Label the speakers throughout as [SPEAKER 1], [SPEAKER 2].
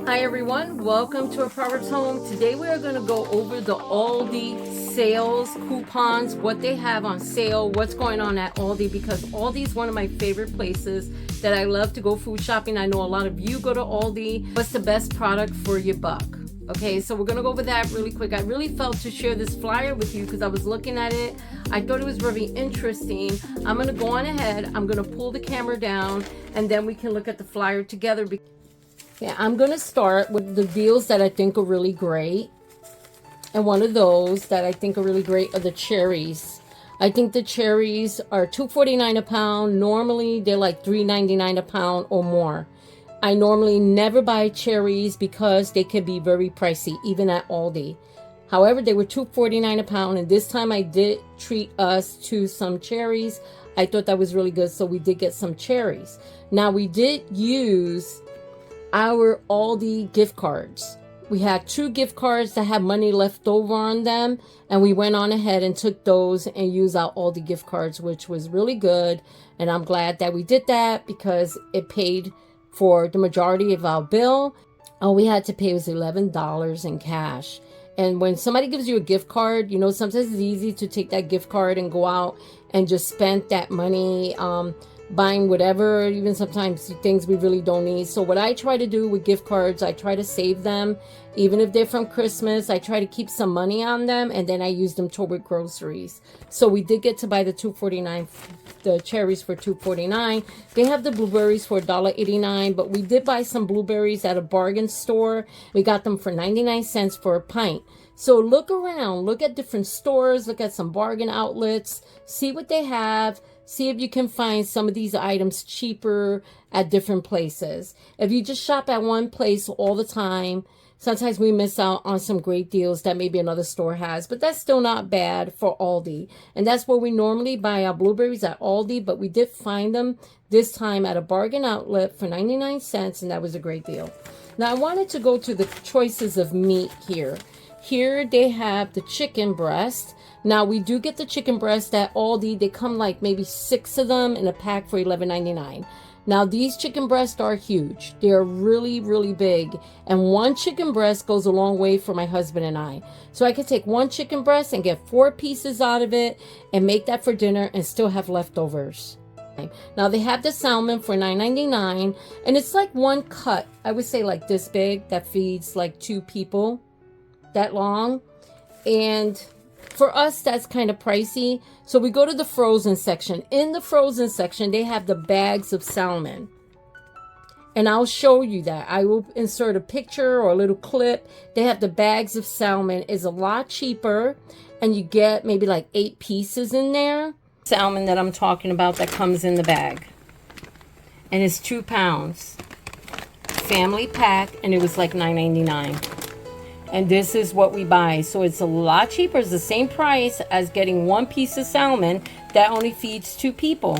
[SPEAKER 1] Hi everyone, welcome to A Proverbs Home. Today we are going to go over the Aldi sales coupons, what they have on sale, what's going on at Aldi, because Aldi is one of my favorite places that I love to go food shopping. I know a lot of you go to Aldi. What's the best product for your buck? Okay, so we're going to go over that really quick. I really felt to share this flyer with you because I was looking at it. I thought it was very interesting. I'm going to go on ahead. I'm going to pull the camera down and then we can look at the flyer together. Yeah, I'm going to start with the deals that I think are really great. And one of those that I think are really great are the cherries. I think the cherries are $2.49 a pound. Normally, they're like $3.99 a pound or more. I normally never buy cherries because they can be very pricey, even at Aldi. However, they were $2.49 a pound, and this time I did treat us to some cherries. I thought that was really good, so we did get some cherries. Now, we did use our Aldi gift cards. We had 2 gift cards that had money left over on them, and we went on ahead and took those and used our Aldi gift cards, which was really good. And I'm glad that we did that because it paid for the majority of our bill. All we had to pay was $11 in cash. And when somebody gives you a gift card, you know, sometimes it's easy to take that gift card and go out and just spend that money buying whatever, even sometimes things we really don't need. So what I try to do with gift cards, I try to save them. Even if they're from Christmas, I try to keep some money on them, and then I use them toward groceries. So we did get to buy the $2.49, the cherries for $2.49. They have the blueberries for $1.89, but we did buy some blueberries at a bargain store. We got them for 99 cents for a pint. So look around, look at different stores, look at some bargain outlets, see what they have. See if you can find some of these items cheaper at different places. If you just shop at one place all the time, sometimes we miss out on some great deals that maybe another store has, but that's still not bad for Aldi. And that's where we normally buy our blueberries, at Aldi, but we did find them this time at a bargain outlet for 99 cents, and that was a great deal. Now I wanted to go to the choices of meat here. Here they have the chicken breast. Now, we do get the chicken breast at Aldi. They come like maybe 6 of them in a pack for $11.99. Now, these chicken breasts are huge. They're really, really big. And one chicken breast goes a long way for my husband and I. So I could take one chicken breast and get 4 pieces out of it and make that for dinner and still have leftovers. Now, they have the salmon for $9.99. And it's like one cut, I would say like this big, that feeds like 2 people, that long. And for us, that's kind of pricey. So we go to the frozen section. In the frozen section, they have the bags of salmon. And I'll show you that. I will insert a picture or a little clip. They have the bags of salmon. It's a lot cheaper. And you get maybe like 8 pieces in there. Salmon that I'm talking about that comes in the bag. And it's 2 pounds. Family pack. And it was like $9.99. And this is what we buy. So it's a lot cheaper. It's the same price as getting 1 piece of salmon that only feeds 2 people.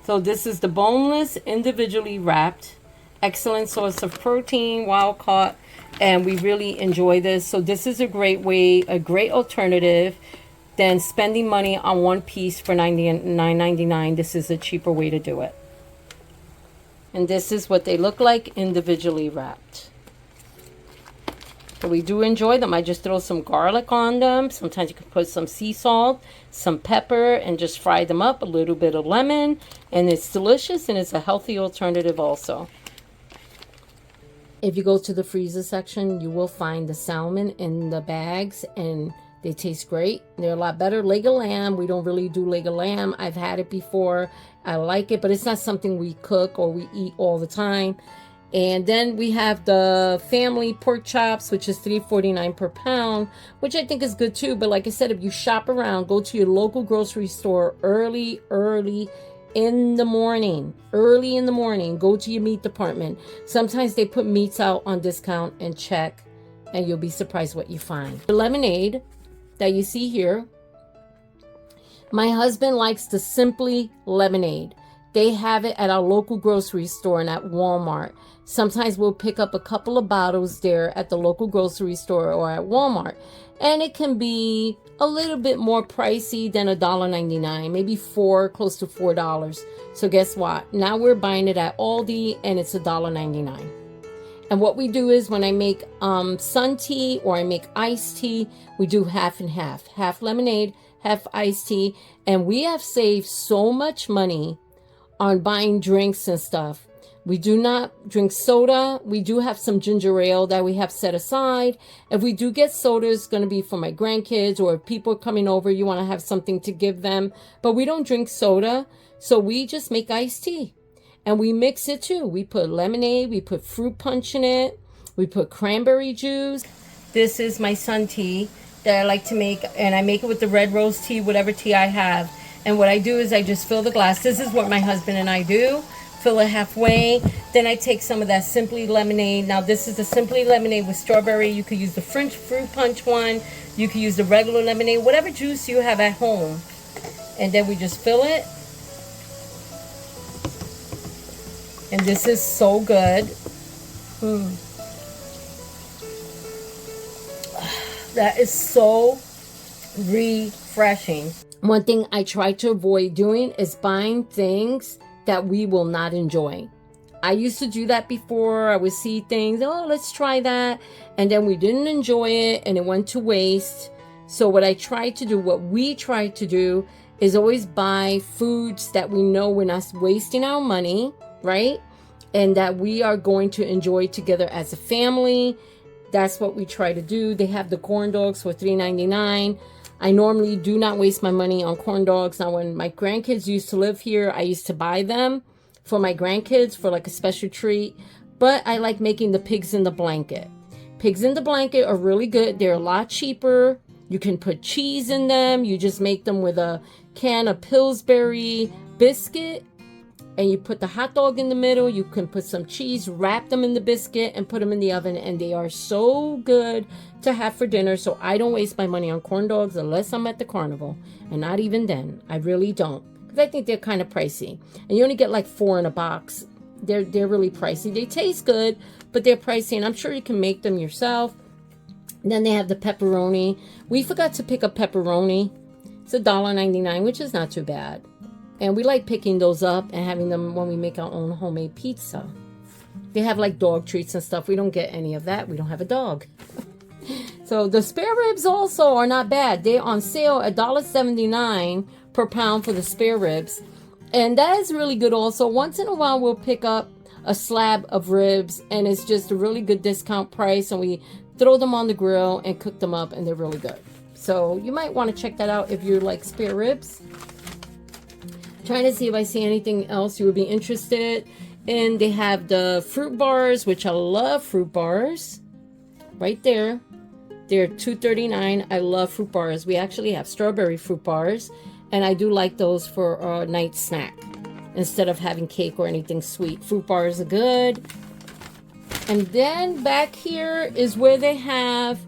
[SPEAKER 1] So this is the boneless, individually wrapped. Excellent source of protein, wild caught. And we really enjoy this. So this is a great way, a great alternative than spending money on 1 piece for $9.99. This is a cheaper way to do it. And this is what they look like individually wrapped. So we do enjoy them. I just throw some garlic on them. Sometimes you can put some sea salt, some pepper, and just fry them up. A little bit of lemon. And it's delicious, and it's a healthy alternative also. If you go to the freezer section, you will find the salmon in the bags, and they taste great. They're a lot better. Leg of lamb, we don't really do leg of lamb. I've had it before. I like it, but it's not something we cook or we eat all the time. And then we have the family pork chops, which is $3.49 per pound, which I think is good too. But like I said, if you shop around, go to your local grocery store early in the morning. Early in the morning, go to your meat department. Sometimes they put meats out on discount, and check, and you'll be surprised what you find. The lemonade that you see here, my husband likes the Simply lemonade. They have it at our local grocery store and at Walmart. Sometimes we'll pick up a couple of bottles there at the local grocery store or at Walmart. And it can be a little bit more pricey than $1.99, maybe close to $4. So guess what? Now we're buying it at Aldi and it's $1.99. And what we do is when I make sun tea or I make iced tea, we do half and half. Half lemonade, half iced tea. And we have saved so much money on buying drinks and stuff. We do not drink soda. We do have some ginger ale that we have set aside. If we do get soda, it's going to be for my grandkids, or if people are coming over, you want to have something to give them. But we don't drink soda, so we just make iced tea. And we mix it too. We put lemonade, we put fruit punch in it, we put cranberry juice. This is my sun tea that I like to make, and I make it with the red rose tea, whatever tea I have. And what I do is I just fill the glass. This is what my husband and I do. Fill it halfway. Then I take some of that Simply Lemonade. Now this is the Simply Lemonade with strawberry. You could use the French fruit punch one. You could use the regular lemonade, whatever juice you have at home. And then we just fill it. And this is so good. That is so refreshing. One thing I try to avoid doing is buying things that we will not enjoy. I used to do that before. I would see things, oh, let's try that. And then we didn't enjoy it and it went to waste. So what we try to do is always buy foods that we know we're not wasting our money, right? And that we are going to enjoy together as a family. That's what we try to do. They have the corn dogs for $3.99. I normally do not waste my money on corn dogs. Now, when my grandkids used to live here, I used to buy them for my grandkids for like a special treat. But I like making the pigs in the blanket. Pigs in the blanket are really good. They're a lot cheaper. You can put cheese in them. You just make them with a can of Pillsbury biscuit. And you put the hot dog in the middle. You can put some cheese, wrap them in the biscuit, and put them in the oven. And they are so good to have for dinner. So I don't waste my money on corn dogs unless I'm at the carnival. And not even then. I really don't. Because I think they're kind of pricey. And you only get like 4 in a box. They're really pricey. They taste good, but they're pricey. And I'm sure you can make them yourself. And then they have the pepperoni. We forgot to pick up pepperoni. It's $1.99, which is not too bad. And we like picking those up and having them when we make our own homemade pizza. They have like dog treats and stuff. We don't get any of that. We don't have a dog. So the spare ribs also are not bad. They're on sale at $1.79 per pound for the spare ribs. And that is really good also. Once in a while, we'll pick up a slab of ribs. And it's just a really good discount price. And we throw them on the grill and cook them up. And they're really good. So you might want to check that out if you like spare ribs. Trying to see if I see anything else you would be interested in. They have the fruit bars, which I love fruit bars. Right there. They're $2.39. I love fruit bars. We actually have strawberry fruit bars. And I do like those for a night snack. Instead of having cake or anything sweet. Fruit bars are good. And then back here is where they have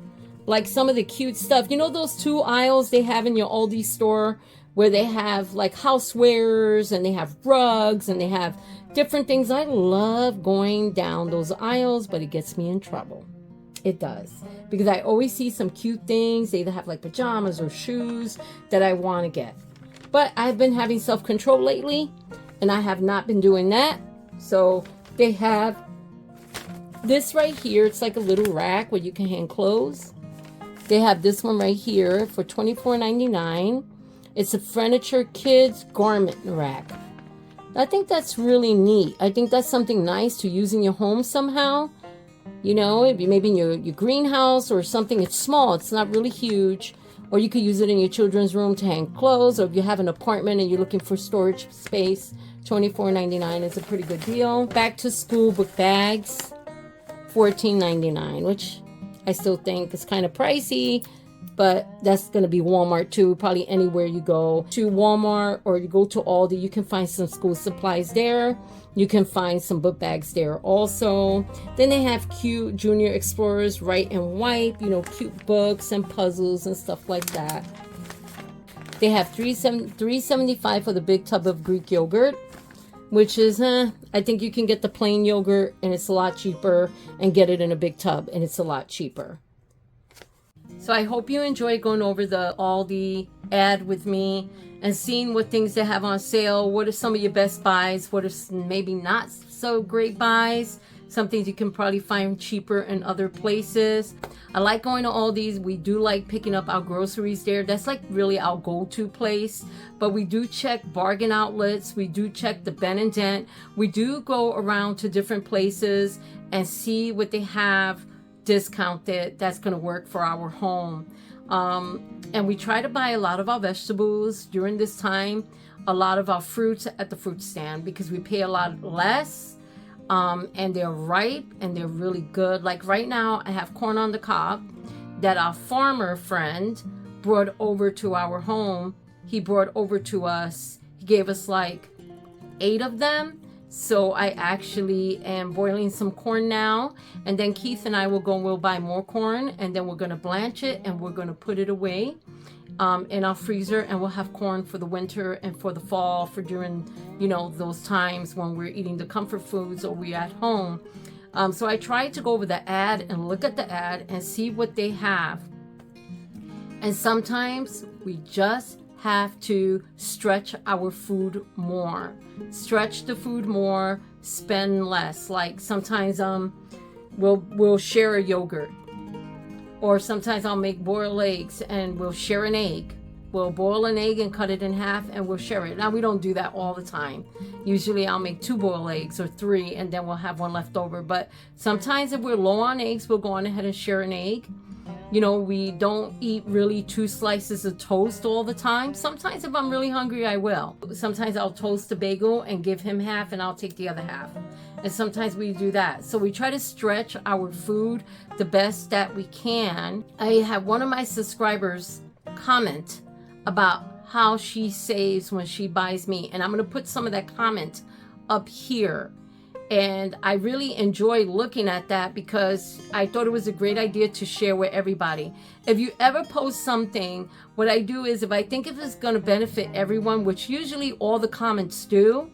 [SPEAKER 1] like some of the cute stuff. You know those 2 aisles they have in your Aldi store? Where they have like housewares and they have rugs and they have different things. I love going down those aisles, but it gets me in trouble. It does. Because I always see some cute things. They either have like pajamas or shoes that I want to get. But I've been having self-control lately and I have not been doing that. So they have this right here. It's like a little rack where you can hang clothes. They have this one right here for $24.99. It's a furniture kids garment rack. I think that's really neat. I think that's something nice to use in your home somehow. You know, maybe in your greenhouse or something. It's small. It's not really huge. Or you could use it in your children's room to hang clothes. Or if you have an apartment and you're looking for storage space, $24.99 is a pretty good deal. Back to school book bags, $14.99, which I still think is kind of pricey. But that's going to be Walmart too. Probably anywhere you go to Walmart or you go to Aldi, you can find some school supplies there. You can find some book bags there also. Then they have cute Junior Explorers Write and Wipe. You know, cute books and puzzles and stuff like that. They have $3.75 for the big tub of Greek yogurt. which is, I think you can get the plain yogurt and it's a lot cheaper, and get it in a big tub and it's a lot cheaper. So I hope you enjoy going over the Aldi ad with me and seeing what things they have on sale. What are some of your best buys? What are maybe not so great buys? Some things you can probably find cheaper in other places. I like going to Aldi's. We do like picking up our groceries there. That's like really our go-to place. But we do check bargain outlets. We do check the Ben and Dent. We do go around to different places and see what they have discounted that's going to work for our home. And we try to buy a lot of our vegetables during this time, a lot of our fruits at the fruit stand, because we pay a lot less, and they're ripe and they're really good. Like right now I have corn on the cob that our farmer friend brought over to our home. He brought over to us. He gave us like 8 of them. So I actually am boiling some corn now, and then Keith and I will go and we'll buy more corn, and then we're going to blanch it and we're going to put it away in our freezer, and we'll have corn for the winter and for the fall, for during, you know, those times when we're eating the comfort foods or we're at home. So I try to go over the ad and look at the ad and see what they have. And sometimes we just have to stretch our food more. Stretch the food more, spend less. Like sometimes we'll share a yogurt, or sometimes I'll make boiled eggs and we'll share an egg. We'll boil an egg and cut it in half and we'll share it. Now we don't do that all the time. Usually I'll make 2 boiled eggs or 3, and then we'll have one left over. But sometimes if we're low on eggs, we'll go on ahead and share an egg. You know, we don't eat really 2 slices of toast all the time. Sometimes if I'm really hungry, I will. Sometimes I'll toast a bagel and give him half and I'll take the other half. And sometimes we do that. So we try to stretch our food the best that we can. I have one of my subscribers comment about how she saves when she buys meat, and I'm going to put some of that comment up here. And I really enjoy looking at that because I thought it was a great idea to share with everybody. If you ever post something, what I do is, if I think if it's going to benefit everyone, which usually all the comments do,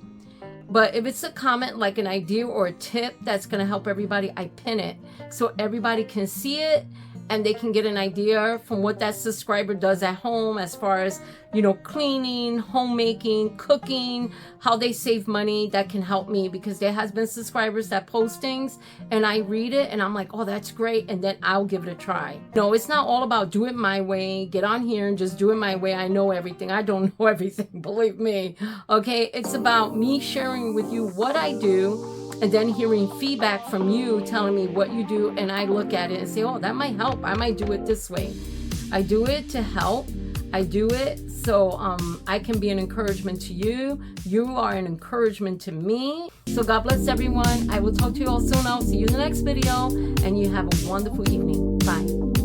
[SPEAKER 1] but if it's a comment like an idea or a tip that's going to help everybody, I pin it so everybody can see it and they can get an idea from what that subscriber does at home as far as, you know, cleaning, homemaking, cooking, how they save money. That can help me, because there has been subscribers that post things and I read it and I'm like, oh, that's great, and then I'll give it a try. No, it's not all about do it my way, get on here and just do it my way. I know everything. I don't know everything, believe me. Okay, it's about me sharing with you what I do, and then hearing feedback from you telling me what you do, and I look at it and say, oh, that might help. I might do it this way. I do it to help. I do it so I can be an encouragement to you. You are an encouragement to me. So God bless everyone. I will talk to you all soon. I'll see you in the next video, and you have a wonderful evening. Bye.